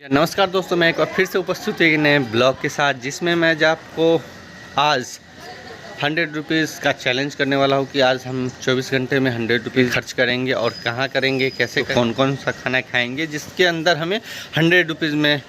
नमस्कार दोस्तों, मैं एक बार फिर से उपस्थित एक नए ब्लॉग के साथ, जिसमें मैं आपको आज 100 रुपीज़ का चैलेंज करने वाला हूँ कि आज हम 24 घंटे में 100 रुपीज़ खर्च करेंगे और कहाँ करेंगे, कैसे कौन कौन सा खाना खाएंगे, जिसके अंदर हमें 100 रुपीज़ में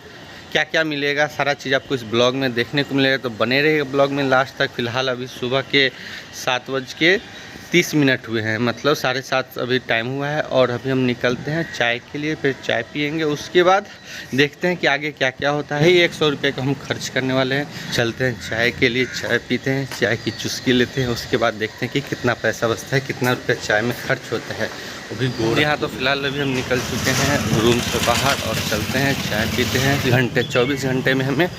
क्या क्या मिलेगा, सारा चीज़ आपको इस ब्लॉग में देखने को मिलेगा। तो बने रहिएगा ब्लॉग में लास्ट तक। फ़िलहाल अभी सुबह के 7:30 हुए हैं, मतलब 7:30 अभी टाइम हुआ है और अभी हम निकलते हैं चाय के लिए। फिर चाय पियेंगे, उसके बाद देखते हैं कि आगे क्या क्या होता है। 100 रुपये का हम खर्च करने वाले हैं। चलते हैं चाय के लिए, चाय पीते हैं, चाय की चुस्की लेते हैं, उसके बाद देखते हैं कि कितना पैसा बचता है, कितना रुपया चाय में खर्च होता है। अभी गोर यहाँ तो फ़िलहाल अभी हम निकल चुके हैं रूम से बाहर और चलते हैं चाय पीते हैं। 24 घंटे में हमें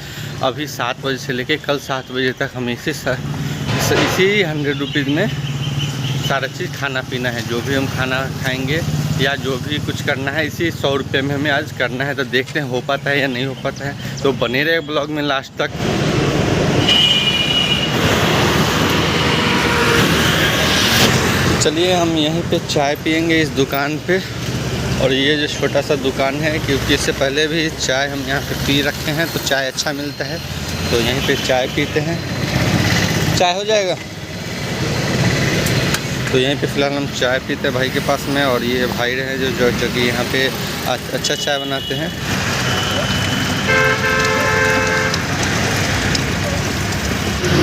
अभी 7 बजे से लेकर कल 7 बजे तक हम इसी 100 रुपीज़ में सारा चीज़ खाना पीना है। जो भी हम खाना खाएंगे या जो भी कुछ करना है, इसी 100 रुपये में हमें आज करना है। तो देखते हैं हो पाता है या नहीं हो पाता है। तो बने रहे ब्लॉग में लास्ट तक। चलिए हम यहीं पे चाय पियेंगे इस दुकान पे। और ये जो छोटा सा दुकान है, क्योंकि इससे पहले भी चाय हम यहाँ पे पी रखे हैं, तो चाय अच्छा मिलता है, तो यहीं पे चाय पीते हैं। चाय हो जाएगा। तो यहीं पे फ़िलहाल हम चाय पीते हैं भाई के पास में। और ये भाई रहे जो कि यहाँ पे अच्छा चाय बनाते हैं।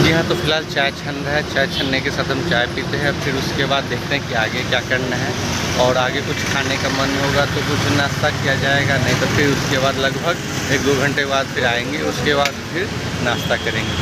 यहाँ तो फ़िलहाल चाय छन रहा है। चाय छनने के साथ हम चाय पीते हैं। फिर उसके बाद देखते हैं कि आगे क्या करना है। और आगे कुछ खाने का मन होगा तो कुछ नाश्ता किया जाएगा, नहीं तो फिर उसके बाद लगभग 1-2 घंटे बाद फिर आएंगे, उसके बाद फिर नाश्ता करेंगे।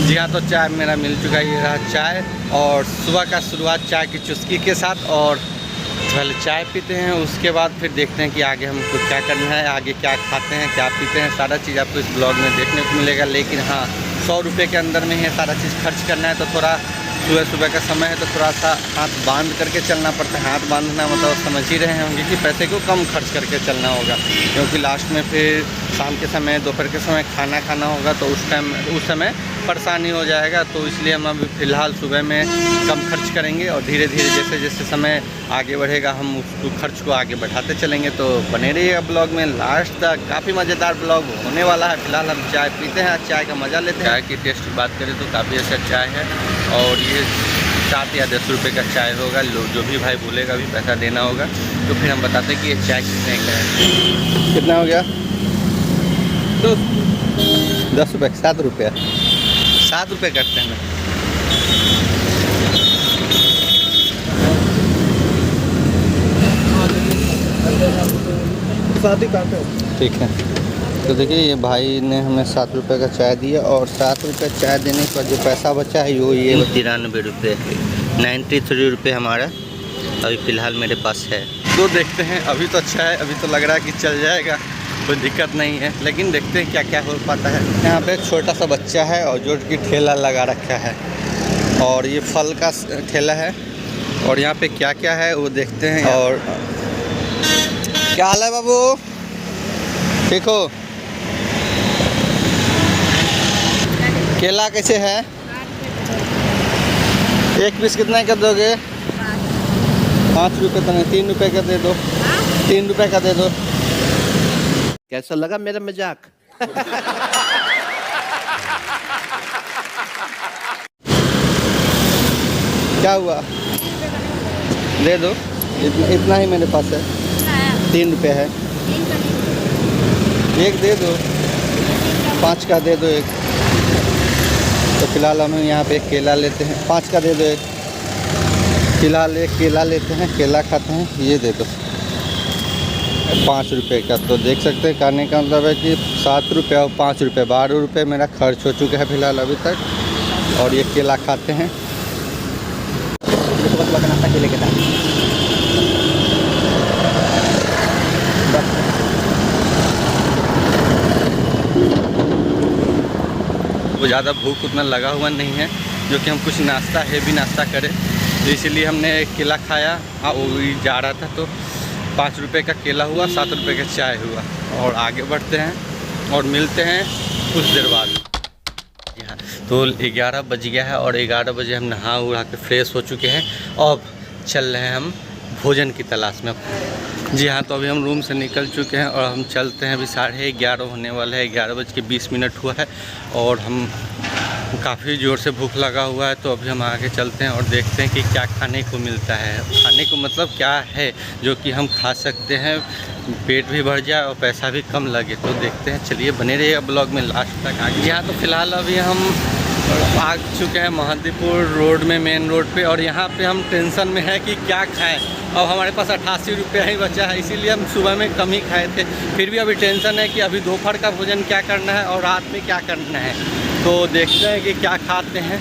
जी हाँ, तो चाय मेरा मिल चुका है। ये रहा चाय, और सुबह का शुरुआत चाय की चुस्की के साथ। और पहले चाय पीते हैं, उसके बाद फिर देखते हैं कि आगे हमको क्या करना है, आगे क्या खाते हैं, क्या पीते हैं। सारा चीज़ आपको इस ब्लॉग में देखने को मिलेगा। लेकिन हाँ, 100 रुपये के अंदर में ही सारा चीज़ खर्च करना है। तो थोड़ा सुबह का समय है, तो थोड़ा सा हाथ बांध करके चलना पड़ता है। हाथ बांधना मतलब समझ ही रहे होंगे कि पैसे को कम खर्च करके चलना होगा, क्योंकि लास्ट में फिर शाम के समय, दोपहर के समय खाना होगा, तो उस समय परेशानी हो जाएगा। तो इसलिए हम अभी फ़िलहाल सुबह में कम खर्च करेंगे और धीरे धीरे जैसे जैसे समय आगे बढ़ेगा हम उसको खर्च को आगे बढ़ाते चलेंगे। तो बने रहिएगा ब्लॉग में लास्ट तक। काफ़ी मज़ेदार ब्लॉग होने वाला है। फ़िलहाल हम चाय पीते हैं, चाय का मज़ा लेते हैं। चाय की टेस्ट की बात करें तो काफ़ी अच्छा चाय है। और ये 7 या 10 रुपये का चाय होगा। जो भी भाई बोलेगा अभी पैसा देना होगा। तो फिर हम बताते हैं कि ये चाय कितने का है। कितना हो गया? 10 रुपये, 7 रुपये, 7 रुपये करते हैं। ठीक है। तो देखिए, ये भाई ने हमें 7 रुपये का चाय दिया, और 7 रुपये चाय देने का जो पैसा बचा है वो ये 93 रुपये, 93 रुपये हमारा अभी फ़िलहाल मेरे पास है। तो देखते हैं, अभी तो अच्छा है, अभी तो लग रहा है कि चल जाएगा, कोई दिक्कत नहीं है। लेकिन देखते हैं क्या क्या हो पाता है। यहाँ पे एक छोटा सा बच्चा है और जो कि ठेला लगा रखा है, और ये फल का ठेला है। और यहाँ पे क्या क्या है वो देखते हैं। और क्या हाल है बाबू, ठीक हो? केला कैसे है? 1 पीस कितना का दोगे? 5 रुपये तो नहीं, 3 रुपये का दे दो। 3 रुपये का दे दो। कैसा लगा मेरा मजाक? क्या हुआ? दे दो। इतना ही मेरे पास है। 3 रुपये है। एक दे दो, 5 का दे दो एक। तो फिलहाल हम यहाँ पे एक केला लेते हैं। 5 का दे दो एक। फिलहाल एक केला लेते हैं, केला खाते हैं। ये दे दो 5 रुपये का। तो देख सकते हैं, कहने का मतलब है कि 7 रुपये और 5 रुपये, 12 रुपये मेरा खर्च हो चुका है फ़िलहाल अभी तक। और ये केला खाते हैं। सुबह का नाश्ता केले के साथ। वो ज़्यादा भूख उतना लगा हुआ नहीं है, जो कि हम कुछ नाश्ता हेवी नाश्ता करें, तो इसीलिए हमने एक केला खाया। हाँ, वो जा रहा था तो 5 रुपये का केला हुआ, 7 रुपये का चाय हुआ। और आगे बढ़ते हैं और मिलते हैं कुछ देर बाद। यहाँ तो 11 बज गया है और 11 बजे हम नहा उहा के फ्रेश हो चुके हैं। अब चल रहे हैं हम भोजन की तलाश में। जी हाँ, तो अभी हम रूम से निकल चुके हैं और हम चलते हैं। अभी 11:30 होने वाले हैं, 11:20 हुआ है और हम काफ़ी ज़ोर से भूख लगा हुआ है। तो अभी हम आगे चलते हैं और देखते हैं कि क्या खाने को मिलता है। खाने को मतलब क्या है जो कि हम खा सकते हैं, पेट भी भर जाए और पैसा भी कम लगे। तो देखते हैं, चलिए बने रहिएगा ब्लॉग में लास्ट तक आगे। जी हाँ, तो फिलहाल अभी हम आ चुके हैं महादीपुर रोड में, मेन रोड पे। और यहाँ पे हम टेंशन में है कि क्या खाएं। अब हमारे पास 88 रुपये ही बचा है, इसीलिए हम सुबह में कम ही खाए थे। फिर भी अभी टेंशन है कि अभी दोपहर का भोजन क्या करना है और रात में क्या करना है। तो देखते हैं कि क्या खाते हैं।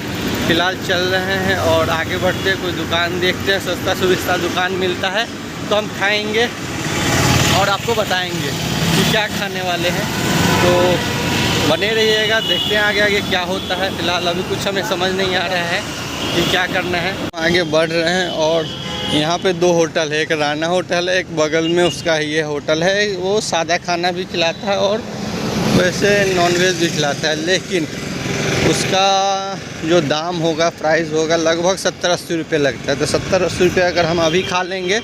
फ़िलहाल चल रहे हैं और आगे बढ़ते हैं, कोई दुकान देखते हैं, सस्ता सुविस्ता दुकान मिलता है तो हम खाएँगे और आपको बताएँगे कि क्या खाने वाले हैं। तो बने रहिएगा, देखते हैं आगे आगे क्या होता है। फ़िलहाल अभी कुछ हमें समझ नहीं आ रहा है कि क्या करना है। आगे बढ़ रहे हैं और यहाँ पे 2 होटल है, एक राना होटल है, एक बगल में उसका ये होटल है। वो सादा खाना भी खिलाता है और वैसे नॉनवेज भी खिलाता है, लेकिन उसका जो दाम होगा, प्राइस होगा, लगभग 70-80 रुपये लगता है। तो 70-80 रुपये अगर हम अभी खा लेंगे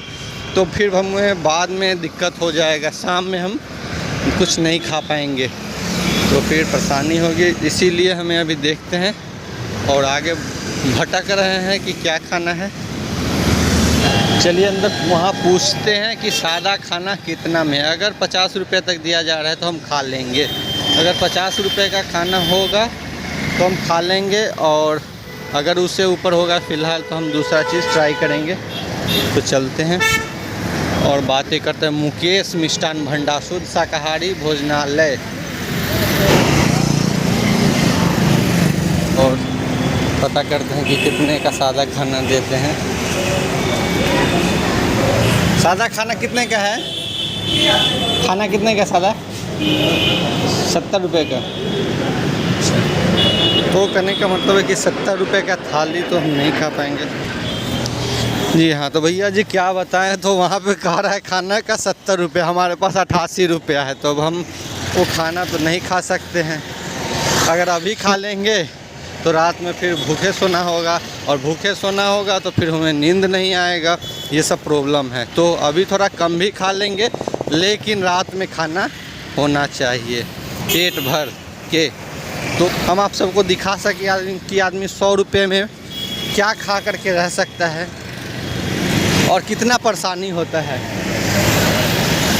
तो फिर हमें बाद में दिक्कत हो जाएगा, शाम में हम कुछ नहीं खा पाएंगे तो फिर परेशानी होगी। इसीलिए हमें अभी देखते हैं और आगे भटक रहे हैं कि क्या खाना है। चलिए अंदर वहाँ पूछते हैं कि सादा खाना कितना में। अगर 50 रुपये तक दिया जा रहा है तो हम खा लेंगे। अगर 50 रुपये का खाना होगा तो हम खा लेंगे, और अगर उससे ऊपर होगा फ़िलहाल तो हम दूसरा चीज़ ट्राई करेंगे। तो चलते हैं और बातें करते हैं। मुकेश मिष्ठान भंडार, शुद्ध शाकाहारी भोजनालय। और पता करते हैं कि कितने का सादा खाना देते हैं। सादा खाना कितने का है? खाना कितने का सादा? 70 रुपये का। तो कहने का मतलब है कि 70 रुपये का थाली तो हम नहीं खा पाएंगे। जी हाँ, तो भैया जी क्या बताएं, तो वहाँ पे कह रहा है खाना का 70 रुपये, हमारे पास 88 रुपया है। तो अब हम वो खाना तो नहीं खा सकते हैं। अगर अभी खा लेंगे तो रात में फिर भूखे सोना होगा, और भूखे सोना होगा तो फिर हमें नींद नहीं आएगा। ये सब प्रॉब्लम है। तो अभी थोड़ा कम भी खा लेंगे, लेकिन रात में खाना होना चाहिए पेट भर के। तो हम आप सबको दिखा सके कि आदमी 100 रुपये में क्या खा करके रह सकता है और कितना परेशानी होता है।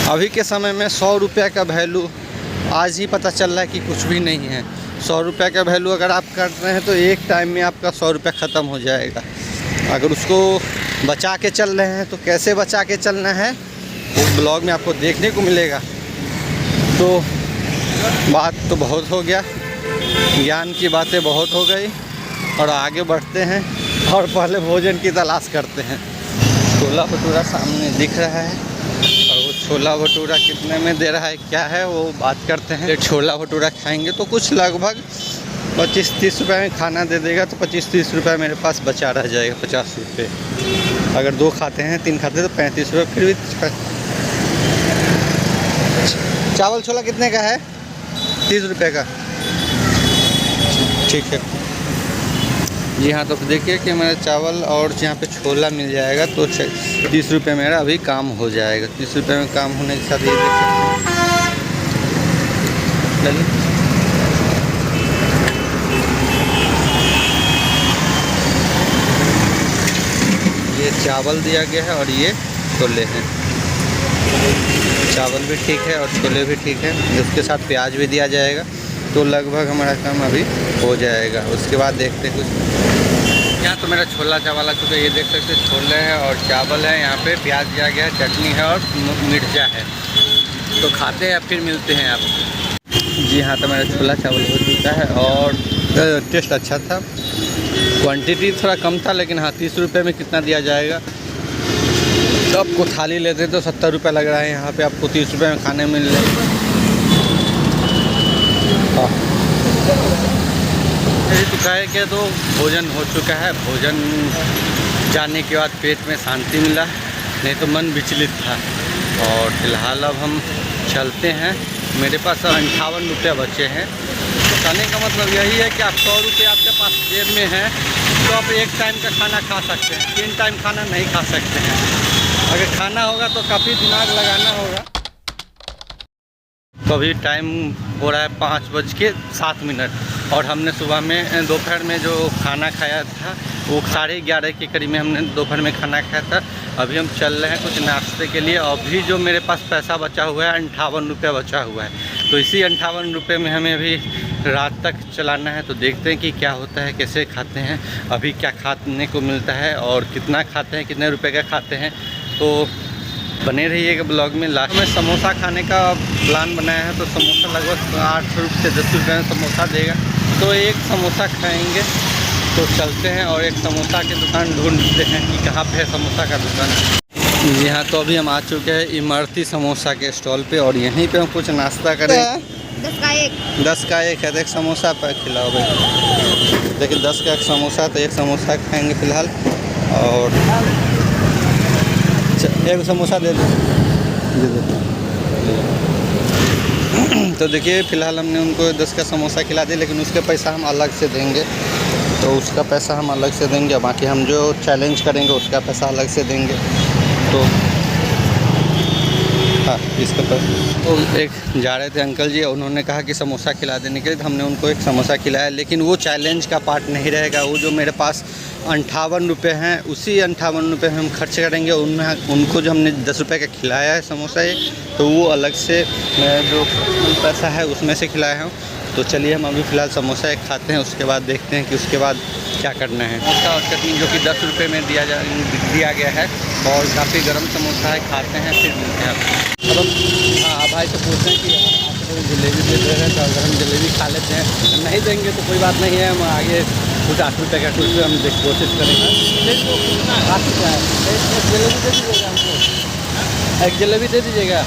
अभी के समय में 100 रुपये का वैल्यू आज ही पता चल रहा है कि कुछ भी नहीं है। 100 रुपये का वैल्यू अगर आप कर रहे हैं तो एक टाइम में आपका 100 रुपये ख़त्म हो जाएगा। अगर उसको बचा के चल रहे हैं तो कैसे बचा के चलना है इस ब्लॉग में आपको देखने को मिलेगा। तो बात तो बहुत हो गया, ज्ञान की बातें बहुत हो गई, और आगे बढ़ते हैं और पहले भोजन की तलाश करते हैं। छोला भटूरा सामने दिख रहा है, और वो छोला भटूरा कितने में दे रहा है, क्या है वो बात करते हैं। छोला भटूरा खाएंगे तो कुछ लगभग 25-30 रुपये में खाना दे देगा, तो 25-30 रुपये मेरे पास बचा रह जाएगा। 50 रुपये अगर 2 खाते हैं 3 खाते हैं तो 35 रुपये। फिर भी चावल छोला कितने का है? 30 रुपये का। ठीक है जी हाँ, तो देखिए कि मेरा चावल और यहाँ पे छोला मिल जाएगा तो 30 रुपये मेरा अभी काम हो जाएगा। 30 रुपये में काम होने के साथ ये देख सकते हैं। ये चावल दिया गया है और ये छोले हैं। चावल भी ठीक है और छोले भी ठीक है, उसके साथ प्याज भी दिया जाएगा। तो लगभग हमारा काम अभी हो जाएगा। उसके बाद देखते हैं कुछ। यहाँ तो मेरा छोला चावल आ चुका है, ये देख सकते हैं छोले हैं और चावल है। यहाँ पे प्याज दिया गया है, चटनी है और मिर्चा है। तो खाते हैं फिर मिलते हैं आपको। जी हाँ, तो मेरा छोला चावल हो चुका है और टेस्ट अच्छा था। क्वांटिटी थोड़ा कम था, लेकिन हाँ 30 रुपये में कितना दिया जाएगा। तो आपको थाली लेते तो 70 रुपये लग रहा है, यहाँ पे आपको 30 रुपये में खाने मिल रहे हैं। कहे के तो भोजन हो चुका है। भोजन जाने के बाद पेट में शांति मिला, नहीं तो मन विचलित था। और फिलहाल अब हम चलते हैं। मेरे पास 58 रुपये बचे हैं, तो कहने का मतलब यही है कि आप 100 रुपये आपके पास जेब में है तो आप एक टाइम का खाना खा सकते हैं, 3 टाइम खाना नहीं खा सकते हैं। अगर खाना होगा तो काफ़ी दिमाग लगाना होगा। तो अभी टाइम हो रहा है 5:07 और हमने सुबह में दोपहर में जो खाना खाया था वो 11:30 के करीब में हमने दोपहर में खाना खाया था। अभी हम चल रहे हैं कुछ नाश्ते के लिए। अभी जो मेरे पास पैसा बचा हुआ है 58 रुपये बचा हुआ है। तो इसी 58 रुपये में हमें अभी रात तक चलाना है। तो देखते हैं कि क्या होता है, कैसे खाते हैं, अभी क्या खाने को मिलता है और कितना खाते हैं, कितने रुपए का खाते हैं। तो बने रहिएगा ब्लॉग में। लास्ट में समोसा खाने का प्लान बनाया है। तो समोसा लगभग 8 रुपये से 10 रुपये में समोसा देगा। तो एक समोसा खाएंगे। तो चलते हैं और एक समोसा की दुकान ढूंढते हैं कि कहाँ पे है समोसा का दुकान। जी हाँ, तो अभी हम आ चुके हैं इमरती समोसा के स्टॉल पे और यहीं पे हम कुछ नाश्ता करें। 10 का 1। 10 का 1 है। तो एक समोसा पैक खिलाओ भाई। देखिए 10 का 1 समोसा। तो एक समोसा खाएंगे फ़िलहाल और एक समोसा दे दो। तो देखिए फ़िलहाल हमने उनको 10 का समोसा खिला दिया, लेकिन उसके पैसा हम अलग से देंगे। तो उसका पैसा हम अलग से देंगे, बाकी हम जो चैलेंज करेंगे उसका पैसा अलग से देंगे। तो हाँ, इसका पैसा। तो एक जा रहे थे अंकल जी, उन्होंने कहा कि समोसा खिला देने के लिए। तो हमने उनको एक समोसा खिलाया, लेकिन वो चैलेंज का पार्ट नहीं रहेगा। वो जो मेरे पास 58 रुपये हैं उसी 58 रुपये हम खर्च करेंगे। उनको जो हमने 10 रुपये का खिलाया है समोसा ये, तो वो अलग से जो पैसा है उसमें से खिलाया हूँ। तो चलिए हम अभी फ़िलहाल समोसा एक खाते हैं, उसके बाद देखते हैं कि उसके बाद क्या करना है। समोसा और चटनी जो कि 10 रुपये में दिया गया है और काफ़ी गर्म समोसा है। खाते हैं फिर मिलते हैं। अब हम हाँ भाई से पूछते हैं कि आपको जलेबी दे दे रहे हैं तो अगर हम जलेबी खा लेते हैं। नहीं देंगे तो कोई बात नहीं है, हम आगे कुछ 8 रुपये का कुछ हम कोशिश करेंगे। एक जलेबी दे दीजिएगा।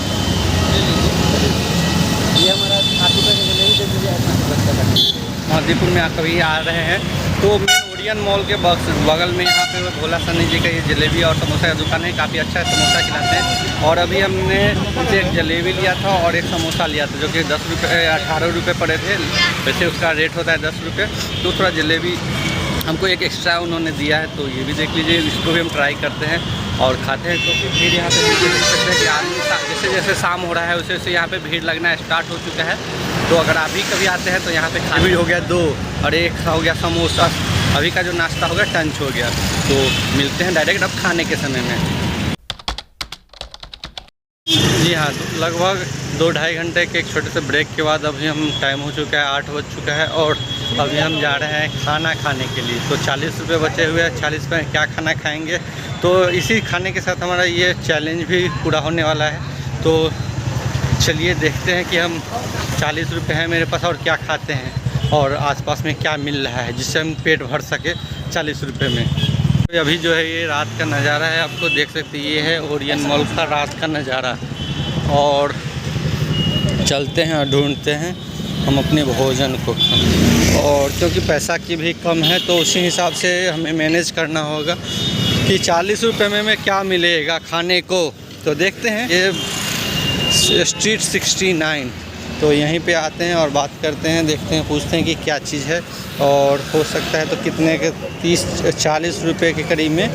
ये हमारा 8 रुपये का जलेबी दे दीजिए। मादीपुर में कभी आ रहे हैं तो मेन ओरियन मॉल के बगल में यहाँ पे भोला सन्नी जी का ये जलेबी और समोसा का दुकान है। काफ़ी अच्छा समोसा खिलाते हैं। और अभी हमने उनसे एक जलेबी लिया था और एक समोसा लिया था जो कि 10 रुपये 18 रुपये पड़े थे। वैसे उसका रेट होता है 10 रुपये। तो थोड़ा जलेबी हमको एक एक्स्ट्रा उन्होंने दिया है। तो ये भी देख लीजिए, इसको भी हम ट्राई करते हैं और खाते हैं। तो फिर यहाँ पे देख सकते हैं कि आदमी जैसे जैसे शाम हो रहा है वैसे वैसे यहाँ पे भीड़ लगना स्टार्ट हो चुका है। तो अगर आप भी कभी आते हैं तो यहाँ पे खाना भी हो गया 2 और 1 हो गया समोसा। अभी का जो नाश्ता हो गया टंच हो गया। तो मिलते हैं डायरेक्ट अब खाने के समय में। जी हाँ, तो लगभग 2-2.5 घंटे के एक छोटे से ब्रेक के बाद अभी हम टाइम हो चुका है 8 बज चुका है और अभी हम जा रहे हैं खाना खाने के लिए। तो 40 रुपये बचे हुए हैं। 40 रुपये क्या खाना खाएंगे। तो इसी खाने के साथ हमारा ये चैलेंज भी पूरा होने वाला है। तो चलिए देखते हैं कि हम 40 रुपये हैं मेरे पास और क्या खाते हैं और आसपास में क्या मिल रहा है जिससे हम पेट भर सके 40 रुपये में। तो अभी जो है ये रात का नज़ारा है, आपको देख सकते हैं। ये है ओरियन मॉल का रात का नज़ारा। और चलते हैं और ढूंढते हैं हम अपने भोजन को। और क्योंकि पैसा की भी कम है तो उसी हिसाब से हमें मैनेज करना होगा कि 40 रुपये में क्या मिलेगा खाने को। तो देखते हैं। ये स्ट्रीट 69, तो यहीं पे आते हैं और बात करते हैं, देखते हैं, पूछते हैं कि क्या चीज़ है और हो सकता है तो कितने के 30-40 रुपये के करीब में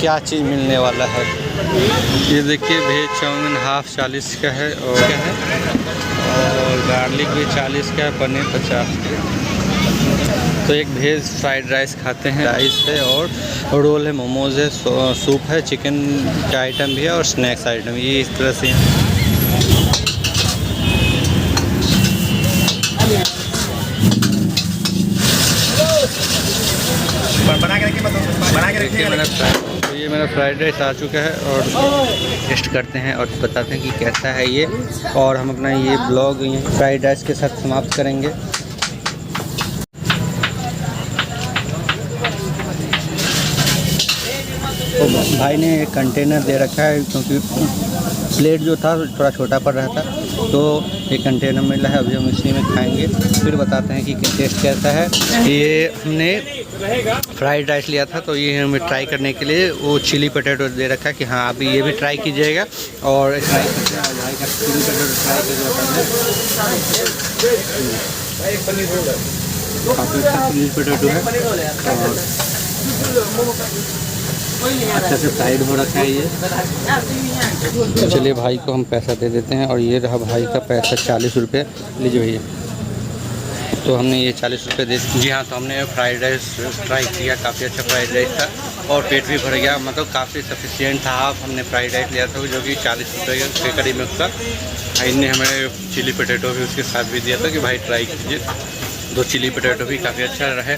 क्या चीज़ मिलने वाला है। ये देखिए वेज चाउमीन हाफ 40 का है और गार्लिक भी 40 का है, पनीर 50 का। तो एक वेज फ्राइड राइस खाते हैं। राइस है और रोल है, मोमोज़ है, सूप है, चिकन का आइटम भी है और स्नैक्स आइटम। ये इस तरह से बना के रखिए। ये मेरा फ्राइड राइस आ चुका है और टेस्ट करते हैं और बताते हैं कि कैसा है ये। और हम अपना ये ब्लॉग फ्राइड राइस के साथ समाप्त करेंगे। तो भाई ने एक कंटेनर दे रखा है क्योंकि प्लेट जो था थोड़ा छोटा पड़ रहा था, तो एक कंटेनर मिला है। अभी हम इसी में खाएंगे, फिर बताते हैं कि टेस्ट कैसा है। ये हमने फ्राइड राइस लिया था, तो ये हमें ट्राई करने के लिए वो चिली पोटैटो दे रखा है कि हाँ आप ये भी ट्राई कीजिएगा और ट्राई करते हैं। भाई का चिली पोटैटो ट्राई करके बताते हैं। काफ़ी अच्छा चिली पोटैटो है और अच्छा से फ्राइड हो रखा है ये। चलिए भाई को हम पैसा दे देते हैं और ये रहा भाई का पैसा 40 रुपये। लीजिए भैया। तो हमने ये 40 रुपये दे। जी हाँ, तो हमने फ्राइड राइस ट्राई किया, काफ़ी अच्छा फ्राइड राइस था और पेट भी भर गया, मतलब काफ़ी सफिशिएंट था। हाफ हमने फ्राइड राइस लिया था जो कि 40 रुपये के करीब में उसका। भाई ने हमें चिली पोटैटो भी उसके साथ भी दिया था कि भाई ट्राई कीजिए। 2 चिली पोटैटो भी काफ़ी अच्छा रहे।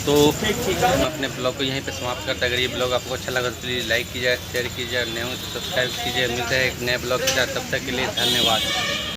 तो हम अपने ब्लॉग को यहीं पे समाप्त करते हैं। अगर ये ब्लॉग आपको अच्छा लगा तो प्लीज़ लाइक कीजिए, शेयर कीजिए, नए हो तो सब्सक्राइब कीजिए। मिलते हैं एक नए ब्लॉग के साथ, तब तक के लिए धन्यवाद।